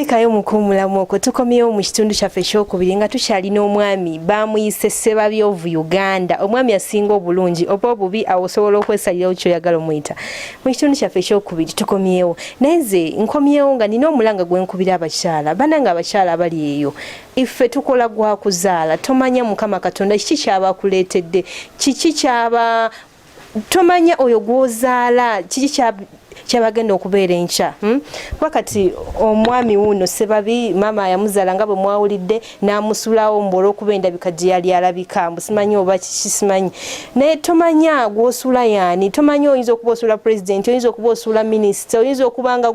Tusirikayo mukumulamu okwo tukomyewo mu kitundu kyaffe ekyokubiri nga tukyalina omwami bamuyise Ssebabyovu Uganda omwami asinga obulungi oba obubi awo osobola okwesalirawo ky'oyagala omuyita mu kitundu kyaffe ekyokubiri tukomyewo naye nze nkomyewo nga nina omulanga gwe nkubira abakyala bananga abakyala abali eyo iffe tukola gwa kuzaala tomanya Mukama Katonda kiki kyabakuleetedde kiki kyaba tomanya oyo gwozaala kiki kyabagenda okubeera enkya wakati omwami wuno Ssebabi mama yamuzaala nga bwe mwawulidde n'amusulawo mbola okuba endabika gye yali alabika mbusimanyi oba kisimanyi naye tomanya gw'osula yaani tomanya oyinza okuba osula president oyinza okuba osula minisita oyinza okuba nga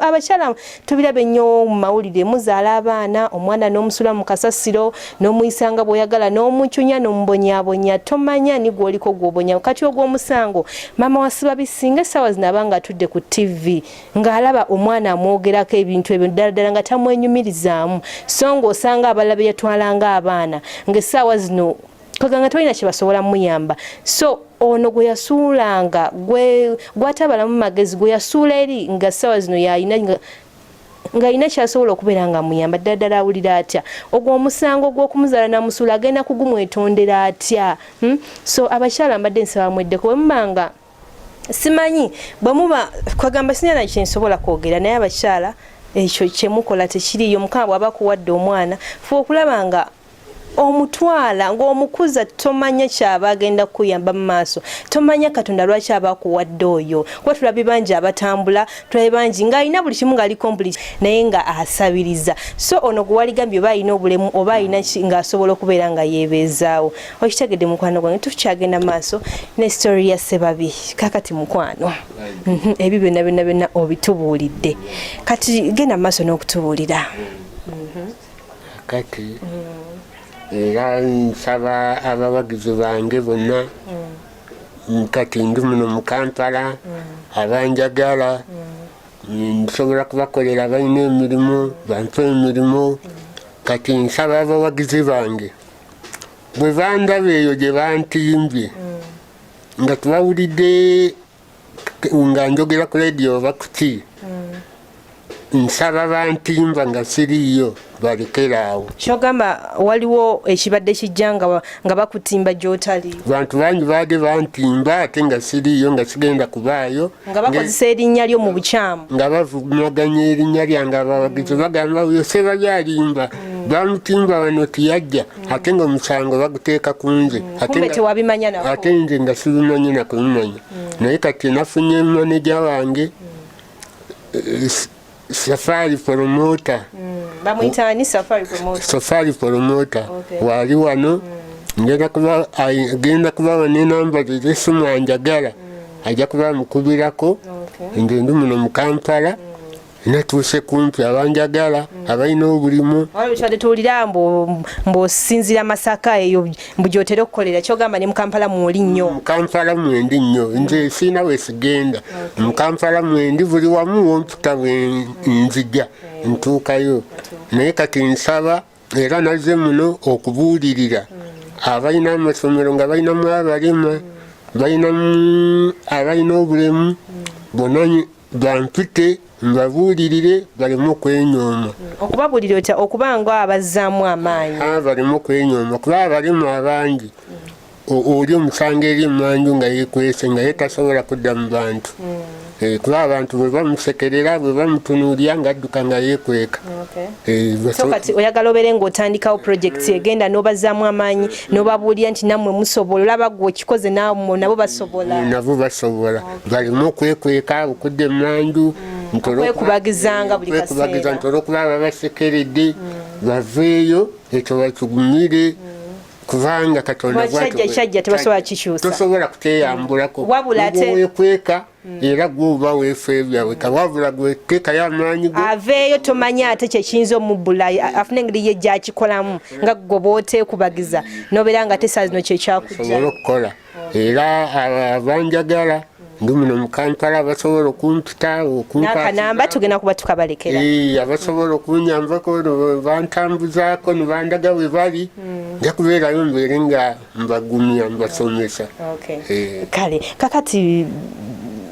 abakyala tubirabe ennyo mu mawulire muzaala abaana omwana n'omusula mu kasasiro n'omuyisanga bw'oyagala n'omucunya n'omubonyaabonya tomanya ni gw'oliko gw'obonya kati ogw'omusango mama wa Ssebabi singa essaawa zino abanga atudde ku TV ng'alaba omwana amwogerako ebintu ebyo ddala nga tamwenyumirizaamu so ng'osanga abalabe yatwalanga abaana ng'essaawa zino kweganga tolina kye basobola muyamba so ono gwe yasuulanga gwatabalamu magezi gwe yasuula eri nga essaawa zino yalina ng'alina kyasobola okubeera nga muyamba ddala awulira atya ogw'omusango gw'okumuzaala namusuula agenda kugumwetondera atya so abakyala mbadde nsaba mweddeko bwe mubanga simanyi bwe muba kwagamba sina na kyensobola kwogera naye abakyala ekyo kyemukola tekiriyo Mukama bw'aba kuwadde omwana fe okulaba nga omutwala ng'omukuza tomanya kyaba agenda kuyamba mu maaso tomanya Katonda lwaki aba kuwadde oyo kuba tulabe bangi abatambula tulabe bangi ng'alina buli kimu ng'ali complete naye nga asabiriza so ono gwe waligambye oba alina obulemu oba alina ng'asobola okubeera nga yeebeezaawo okitegedde mukwano gwange tukyagenda maaso ne story ya Ssebabi kakati mukwano ebyo byonna obitubuulidde kati genda maaso n'okutubuulira kati era nsaba abawagizi bange bonna kati ndi muno mu Kampala abanjagala nsobola kubakolera balina emirimu bampa emirimu kati nsaba abawagizi bange bwe bandaba eyo gye bantimbye nga tubawulidde nga njogera ku radio oba kuki nsaba bantimba nga siriyo balekeraawo kyogamba waliwo ekibadde kijja nga bakutimba gy'otali bantu bangi baade bantimba ate nga siriyo nga sigenda kubaayo nga bakozesa erinnya lyo mu bukyamu nga bavumaganya erinnya lyange abawagizi bagamba oyo Ssebabi alimba bamutimba wano tiyajja ate nga omusango baguteeka ku nze ate nze nga sibimanyi nakubimanya naye kati nafunye maneja wange Safari promoter bamuyitani Safari promoter wali wano genda kuba n'enamba z'essimu anjagala ajja kuba mukubirako nze ndi muno mu Kampala natuuse kumpi abanjagala abalina obulimu olwekyo tuwulira mb'osinzira Masaka eyo mbugyotera okukolera kyogamba ne mu Kampala mwoli nnyo mu Kampala mwendi nnyo nze siina weesigenda mu Kampala mwendi buli wamu womputa bwe nzija ntuukayo naye kati nsaba era nazze muno okubuulirira abalina amasomero nga balinamu abalema balinamu abalina obulemu bonna bampite mbabuulirire baleme okwenyooma okubabuulira otya okuba nga abazzaamu amaanyi baleme okwenyooma kuba abalimu abangi oli omusanga eri emanju nga yeekwese nga yetasobola kudda mu bantu kuba abantu bwe bamusekerera bwe bamutunuulya ng'adduka nga yeekweka so kati oyagala obeere ng'otandikawo projekiti egenda n'obazzaamu amaanyi n'obabuulira nti nammwe musobola olaba gwe okikoze nabo basobola baleme okwekweka okudda emanju okwekubagizanga buli kaseera ntolwa okuba ababasekeredde baveeyo ekyo bakigumire kubanga Katonda kyajja tebasobola kikyusa tosobola kuteyambulako wabula ate weekweka era gwoba weefeebyawe wabula gweteekayo amaanyi go aveeyo tomanya ate kyekiyinza omubbula afune engeri ye gyakikolamu nga gwe booteekubagiza nobeera nga tesaa zino kyekyakujja okukola era abanjagala ndi muno mu Kampala abasobola okumpita n'akanamba tugenda kuba tukabalekera abasobola okunyambako bantambuzaako ne bandaga bwe bali nja kubeerayo mbeere nga mbagumya mbasomesa kale kakati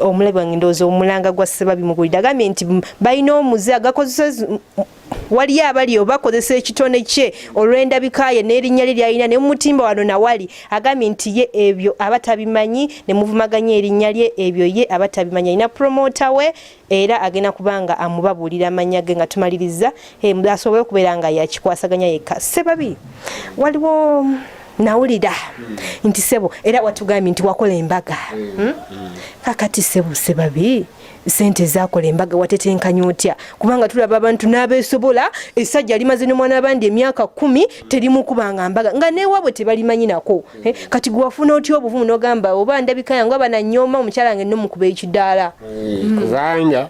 omulabi wange ndowooza omulanga gwa Ssebabi mugulira agambye nti balina omuze agakozesa waliyo abaliyo bakozesa ekitone kye olw'endabika ye n'erinnya lye lyalina ne mumutimba wano nawali agambye nti ye ebyo abatabimanyi ne muvumaganya erinnya lye ebyo ye abatabimanyi alina promota we era agenda kubanga amubabuulira amannya ge nga tumaliriza asobole okubeera nga yakikwasaganya yekka. Ssebabi waliwo nawulira nti Ssebo era watugambye nti wakola embaga kakati Ssebabi sente zakola embaga watetenkanya otya kubanga tulaba abantu n'abeesobola essajja limaze n'omwana abandi emyaka 10 terimukubanga mbaga nga neewabwe tebalimanyi nako kati gwe wafuna otya obuvumu n'ogamba oba ndabika yange abananyooma omukyala wange nomukuba ekidaala kubanga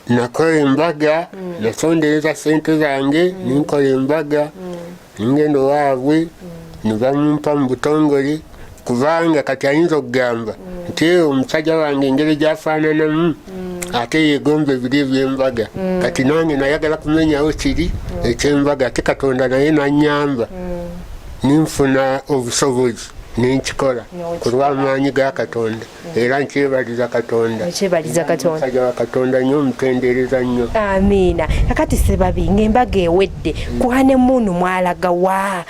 nakola embaga nasondereza sente zange ninkola embaga ngenda waabwe nibamumpa mu butongole kubanga kati ayinza okugamba nti omusajja wange engeri gyafaananamu ate yegomba ebiri eby'embaga kati nange nayagala kumenyawo kiri eky'embaga ate Katonda naye nanyamba ninfuna obusobozi nenkikola ku lw'amaanyi ga Katonda era nkyebaliza Katonda omusajja wa Katonda nnyo omutendereza nnyo. Amiina. Kakati Ssebabi ng'embaga ewedde ku hanemuunu mwalaga wa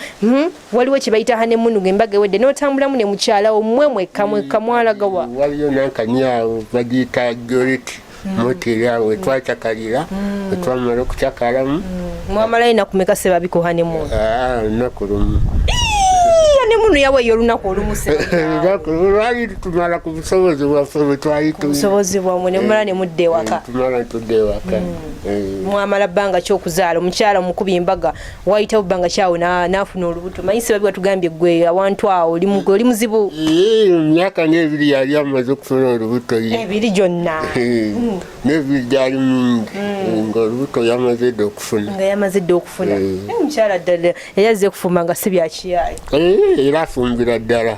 waliwo kye bayita hanemuunu ng'embaga ewedde n'otambulamu ne mukyala mwekka mwalaga wa waliyo nankanyaawo bagiyita Joreti moteri awo etwacakalira etwamala okucakalamu mwamalayo nakumeka Ssebabi ku hanemuunu lunaku lumu hanemuunu yaweeyo olunaku olumu lwali tumala ku busobozi bwaffe bwe twali obusobozi bwamwe ne mumala ne mudda ewaka tumala tudda ewaka mwamala bbanga ky'okuzaala omukyala omukubi embaga wayitawo bbanga kyawo n'afuna olubuto manyi Ssebabi watugambye gwe awantu awo oli muzibu emyaka ng'ebiri yali amaze okufuna olubuto ebiri gyonna n'ebiri gyali mingi ng'olubuto yamaze dde okufuna omukyala ddala eyazze okufumba nga si byakiyaayi era afumbira ddala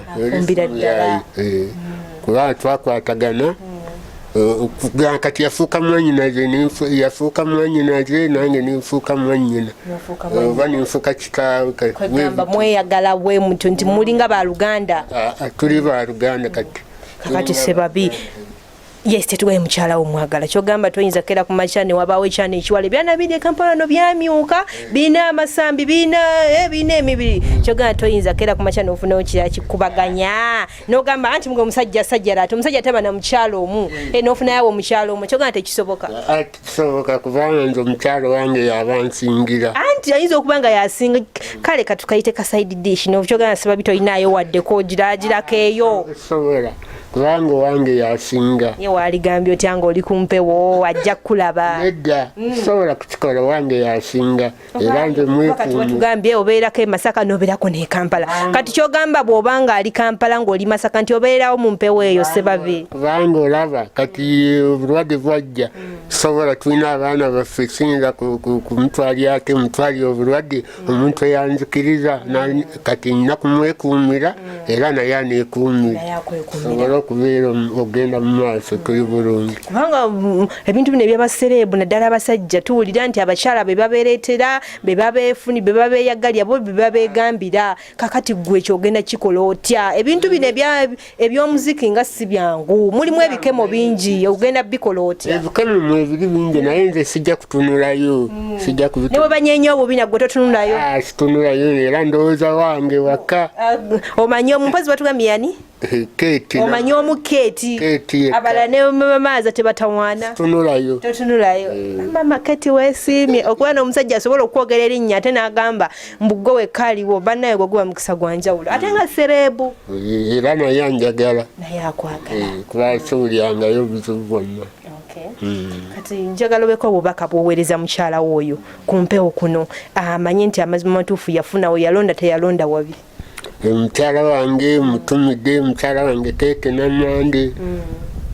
kubanga twakwatagana kati yafuuka mwanyinaze yafuuka mwanyinaze nange ninfuuka mwanyina oba ninfuuka kitaawe kwegamba mweyagala bwe mutyo nti mulinga baluganda tuli baluganda kakati Ssebabi yes tetugaye mukyala wo mwagala kyogamba toyinza kera ku makya ne wabaawo ekyana ekiwala ebyana biri e Kampala no byamyuka bina amasambi bina emibiri kyogamba toyinza kera ku makya nofunawo kirakikubaganya nogamba anti mugo omusajja sajjala ate omusajja taba na mukyala omu nofuna yawo omukyala omu kyogamba tekisoboka kisoboka kubanga nze omukyala wange yaba nsingira anti ayinza okuba nga yasinga kale katukayite ka side dish nokyogamba Ssebabi toyinaayo waddeko ogiragirako eyo sobola kubanga owange yasinga ye waligambye otya nga oli kumpewo ajja kulaba nedda sobola kukikola wange yasinga era nze mwekatugambye obeerako e Masaka nobeerako ne Kampala kati kyogamba bw'obanga ali Kampala ng'oli Masaka nti obeerawo mu mpewo eyo Ssebabi kubanga olaba kati obulwadde bwajja sobola tulina abaana baffe siyinza kumutwalya ate mutwalya obulwadde omuntu eyanzikiriza kati nina kumwekuumira era naye aneekuumira sobola okubeera ogenda mu maaso tuli bulungi kubanga ebintu bino ebyabasereebu naddala abasajja tuwulira nti abakyala be babeereetera be babeefuni be babeeyagalya bo be babeegambira kakati gwe ekyogenda kikola otya ebintu bino eby'omuziki nga si byangu mulimu ebikemo bingi ogenda bikola otya ebikemo mwebiri bingi naye nze sijja kutunulayo sijja kubitu ne bwe banyeenya obubi nagwe totunulayo situnulayo era ndowooza wange waka omanyi omumpozi batugambye yani Keeti omanyi omukeeti abala ne mamaaza tebatawaana totunulayo mama Keeti weesiimye okuba n'omusajja asobola okwogera erinnya ate n'agamba mbugwe wekka aliwo bannaye gwe guba mukisa gwa njawulo ate nga sereebu era naye anjagala naye akwagala kuba siwulyangayo obuzibu bwonna kati njagala obeko obubaka bwoweereza mukyala wo oyo ku mpewo kuno amanye nti amazima matuufu yafunawo yalonda teyalonda wabi mukyala wange mutumidde mukyala wange Keeti Namwande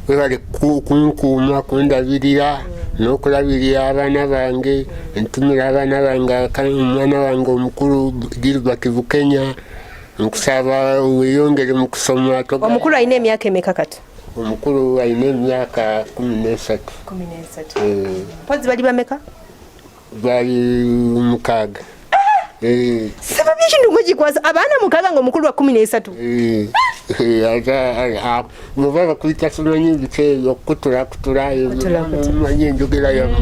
webale kunkuuma kundabirira n'okulabirira abaana bange ntumira abaana bange omwana wange omukulu Gilbert Bukenya nkusaba weyongere mu kusoma omukulu alina emyaka emeka kati omukulu alina emyaka 13 pozi bali bameka bali 6 Ssebabi ekintu gwe kikwasa abaana 6 nga omukulu wa 13 muba bakuyita simanyi bikeeyo okutulaakutula manyi enjogera yamu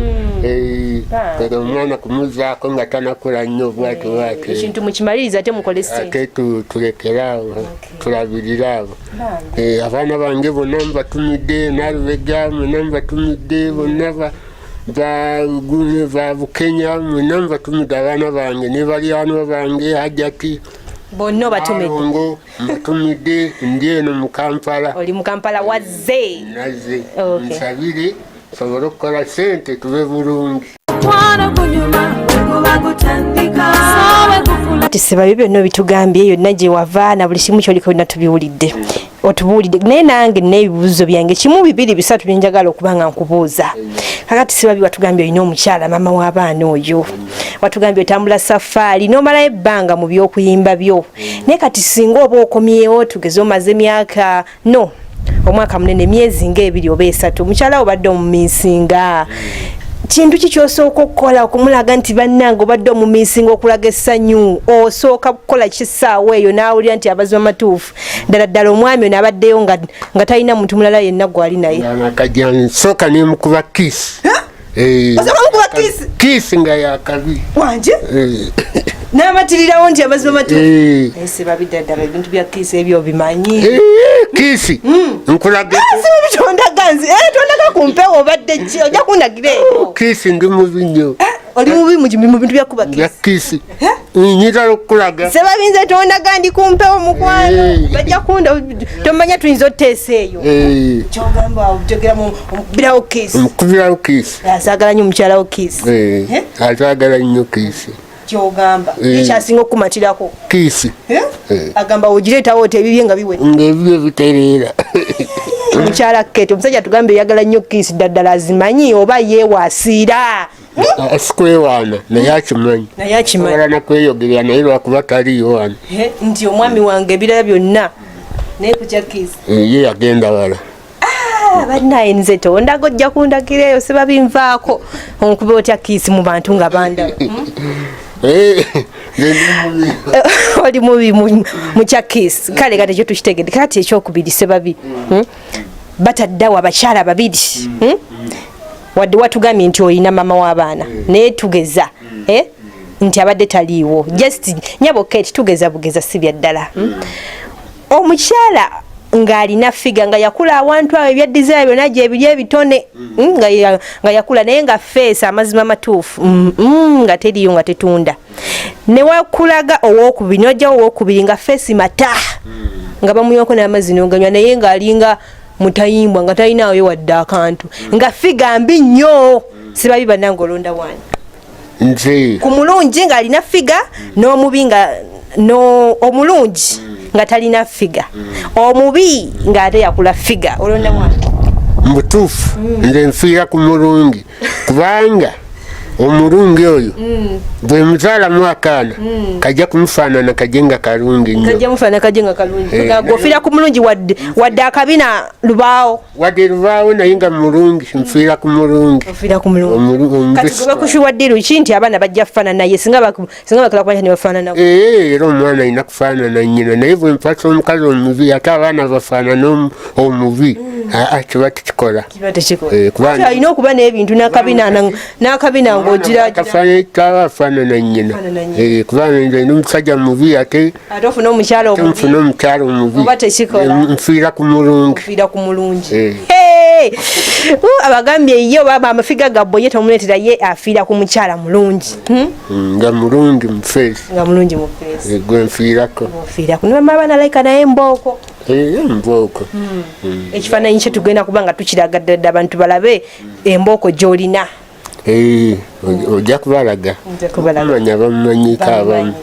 omwana kumuzaako nga tanakula nnyo bwatyo ekintu mukimaliriza ate mukole ate tulekeraawo tulabirira abo abaana bange bonna mbatumidde nalubega mwena mbatumidde bonna babukenya mwena mbatumidde abaana bange ne balyanwa bange hajati bonna obatumidde mbatumidde ndi eno mu Kampala. Oli mu Kampala wazze? Nazze nsabire sobole okukola sente tube bulungi. Sibabi byonna bitugambye yonna gye wava na buli kimu kyoliko byonna tubiwulidde otubuulidde naye nange n'ebibuuzo byange kimu bibiri bisatu byenjagala okuba nga nkubuuza. Kakati Sibabi watugambye olina omukyala maama w'abaana oyo, watugambye otambula safaari n'omalayo ebbanga mu by'okuyimba byo, naye kati singa oba okomyewo tugeze omaze emyaka omwaka munene myezi ng'ebiri oba esatu omukyala obadde omumiisinga, kintu ki kyosooka okukola okumulaga nti bannange obadde omumiisinga okulaga essanyu? Osooka kukola kisaawa eyo n'awulira nti amazima matuufu ddala ddala omwami ono abaddeyo nga talina muntu mulala yenna gwali naye? Nsooka nemukuba kiisi. Kiisi nga yakabi wanje n'amatirirawo nti amazima matuufu. Sibabi ddala ebintu bya kiisi ebyo bimanyi. Kiisi nkulaga bitondaganzi tondaga kumpewo obadde ki ojja kundagira eyo. Kiisi ndi mubi nnyo. Oli mubi mu bintu byakuba kiisi nyinza okulaga Sebabinze tondaga ndi kumpewo mukwano bajja kunda tomanya tuyinza oteesa eyo kyogamba obyogera mu birawo kiisi mukubirawo kiisi asagala nnyo omukyala wo kiisi asagala nnyo kiisi kyogamba ekyasinga okumatirako kiisi agamba ogireetawo tebibye nga biwedde ng'ebibye bitereera omukyala Kate omusajja tugambe yagala nnyo kiisi ddala azimanyi oba yeewaasiira asikwewaana naye akimanyi wala nakweyogerera naye lwakuba taliyo wano nti omwami wange ebirala byonna naye kutya kiisi ye yagenda wala bannaye nze tondaga ojja kundagira eyo Sebabinvaako onkube otya kiisi mu bantu nga bandaba oli mubi mukya kiisi kale kati ekyo tukitegedde kati ekyokubiri Sebabi bataddawo abakyala babiri wadde watugambye nti olina maama w'abaana naye tugeza nti abadde taliiwo just nyabo Kate tugeza bugeza si bya ddala omukyala ng'alina figa nga yakula awantu awo ebyaddizayo byonna gye biri ebitone nga yakula naye nga feesa amazima matuufu nga teriyo nga tetunda ne wakulaga owookubiri n'ojjawo owookubiri nga feesi mata nga bamuyoko n'amazzi n'oganywa naye ng'alinga mutayimbwa nga talinaayo wadde akantu nga figa mbi nnyo Sebabi bannange olonda wani nze ku mulungi ng'alina figa n'omubi nga omulungi nga talina figa omubi ng'ate yakula figa olonda wani mutuufu nze nfiira ku mulungi kubanga omulungi oyo bwe muzaalamu akaana kajja kumufaanana kajje nga kalungi nnyo kajja mufaanana kajje nga kalungi ng'ofiira ku mulungi wadde akabina lubaawo wadde lubaawo naye nga mulungi nfiira ku mulungi ofiira ku mulungi kati gwe bakushuwa ddiru ki nti abaana bajja kufaanana naye singa bakala kubanja ne bafaananawo era omwana alina kufaanana nnyina naye bwe mpasa omukazi omubi ate abaana bafaanana omubi kiba tekikola alina okuba n'ebintu n'akabina ng'ogira afaanana nnyina kubanga nze n'omusajja mubi ate ofuna omukyala omubi oba tekikola nfiira ku mulungi abagambye ye oba amafiga gabbwe ye tomuleetera ye afiira ku mukyala mulungi nga mulungi mu feesi gwe nfiirako nibamala banalayika naye mbooko embooko ekifaananyi kye tugenda kuba nga tukiraga ddala abantu balabe embooko gy'olina ojja kubalaga amanya bamumanyiko abamu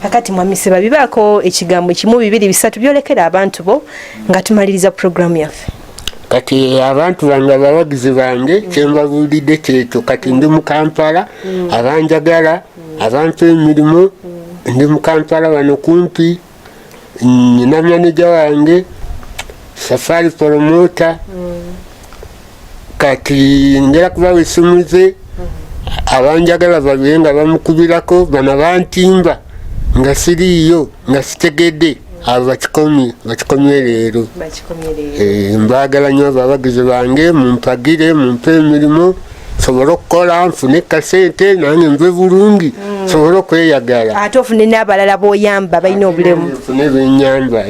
kakati mwami Sebabi baako ekigambo kimu bibiri bisatu byolekera abantu bo nga tumaliriza puroguramu yaffe kati abantu bange abawagizi bange kyembabuulidde kyekyo kati ndi mu Kampala abanjagala abantu emirimu ndi mu Kampala wano kumpi nina maneja wange Safari Promota kati ngera kubawa essimu ze abanjagala babire nga bamukubirako bana bantimba nga siriiyo nga sitegedde abo bakikomye leero mbaagala nnyo abawagizi bange mumpagire mumpe emirimu sobola okukola nfune kasente nange nve bulungi sobola okweyagala ate ofune n'abalala b'oyamba balina obulemu nfune bennyamba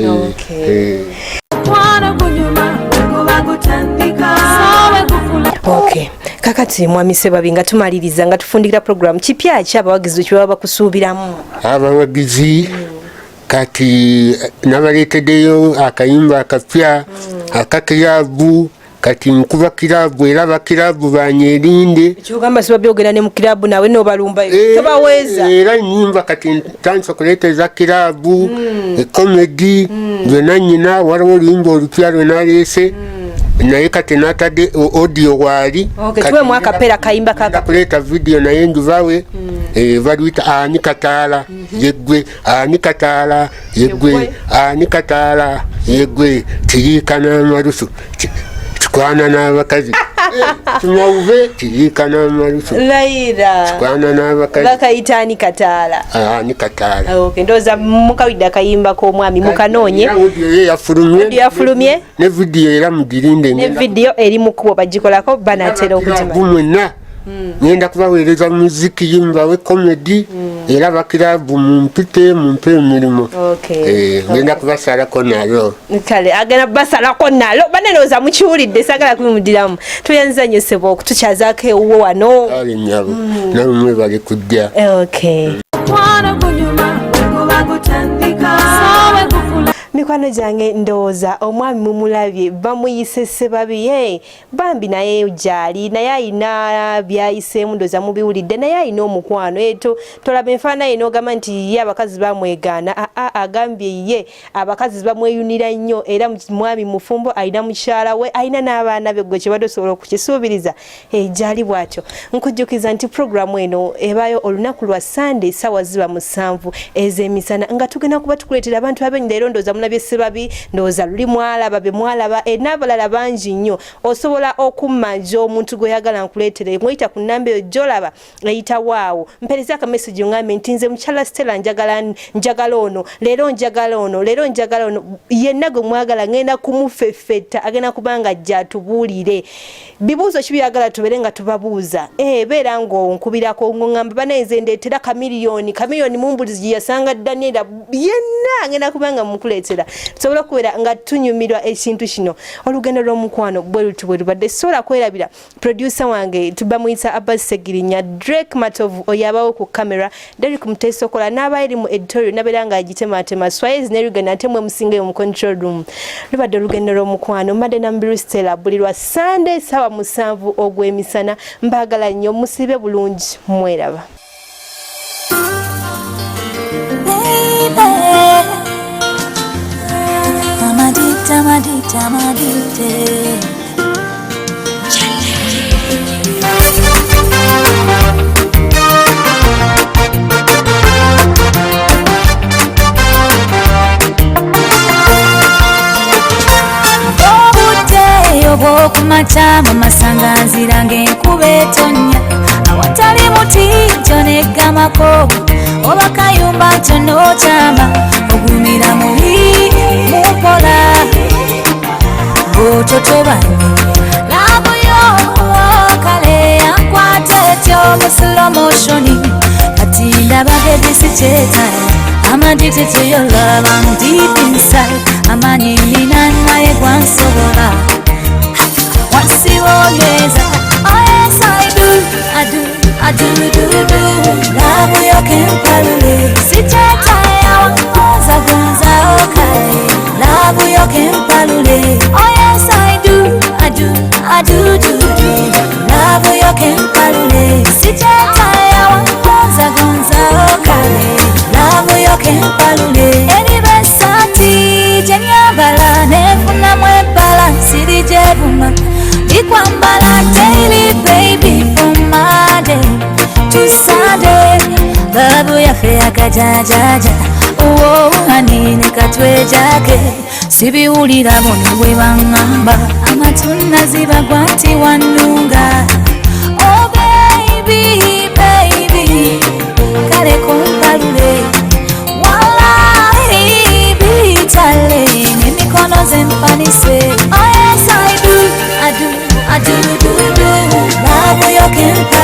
Okay. Kakati mwami Ssebabi nga tumaliriza nga tufundikira program kipya ki abawagizi kye baba bakusuubiramu? Abawagizi kati nabaleeteddeyo akayimba akapya akakirabu kati nkuba kirabu era bakirabu banyerinde ekyogamba Ssebabi ogenda ne mu kirabu nawe n'obalumba tobaweeza era nyimba kati ntandise okuleeteza kirabu ekomedi byonna nnyina waliwo oluyimba olupya lwe naleese naye kati natadde audio waali tuwemu akapeera kayimba kuleeta video naye njubawe baluyita ani kataala yeggwe ani kataala yeggwe ani kataala yeggwe kiriika n'amalusu kikwana n'abakazi kimauve kiriika n'amalusu layira kikwana n'abakazi bakayita ani kataala ani kataala ndowooza mukawidde akayimba k'omwami mukanoonye yafulumye ne video era mugirinde ne video eri mu kkubo bagikolako banatera okutima mwenna ngenda kubaweereza muziki yimbawe komedi era bakirabu mumpe emirimu ngenda kubasalako nalo kale agenda basalako nalo banelooza mukiwulidde sagala kubimudiramu tuyanza nnyo Ssebo okutukyazaako ewuwo wano ale nyabo namwe bali kujja mikwano gyange ndowooza omwami mumulabye bamuyise Ssebabi bambi naye gyali naye ayina byayiseemu ndowooza mubiwulidde naye ayina omukwano tolaba enfaana ye n'ogamba nti ye abakazi bamwegaana agambye ye abakazi bamweyunira nnyo era mwami mufumbo ayina mukyala we ayina n'abaana be gwe kyebadde osobola okukisuubiriza gyali bw'atyo nkujjukiza nti puroguramu eno ebaayo olunaku lwa Sunday ssaawa ziba 7 ez'emisana nga tugenda kuba tukuleetera abantu abenyi leero ndowooza mulabye Ssebabi ndowooza luli mwalaba be mwalaba n'abalala bangi nnyo osobola okummanja omuntu gweyagala nkuleetere mweyita ku nnamba eyo gy'olaba eyita waawo mpereza akamesagi ongambe nti nze mukyala Stella njagala ono leero njagala ono yenna gwe mwagala ngenda kumufeffetta agenda kubanga ajja atubuulire bibuuzo ki byagala tubere nga tubabuuza beera ng'onkubirako ng'ongamba banayinze ndeetera kamiliyoni mumbulizi gye yasanga Daniela yenna ngenda kubanga mukuleetera tusobola okubeera nga tunyumirwa ekintu kino olugendo lw'omukwano bwe lubadde sobola kwerabira producer wange tubamuyisa Abbas Segirinya Drake Matovu oyabawo ku kamera Derek Mutesokola n'abaali mu editorial nabeera nga agitematema Swahili ne Uganda ate mwe musinge mu control room lubadde olugendo lw'omukwano mbadde Nambiru Stella buli lwa Sunday ssaawa 7 ogw'emisana mbaagala nnyo musibe bulungi mweraba Kumacha masanga nzira ng'enkuba etonnya awatali muti kyonegamako oba kayumba kyonokyama ogumira mubi mukola bwototobanye labu yo kale yankwata etyo mu slow motion kati ndabagede sikyetala I'm addicted to your love, I'm deep inside amanyi nina naye gwansobola once you always, oh yes I do love you can parole sicheta ya wakoza gonza okale love you can parole oh yes I do love you can parole sicheta ya wakoza gonza okale love you can parole eri besati jenyabala nefuna mwebala siri jebuma ikwambala daily baby from Monday to Sunday babu yafe akajajaja uwo hanine katwejake sibiwulira bono bwe bangamba amatuna zibagwa nti wanunga oh baby kale kumpalule wallahi again.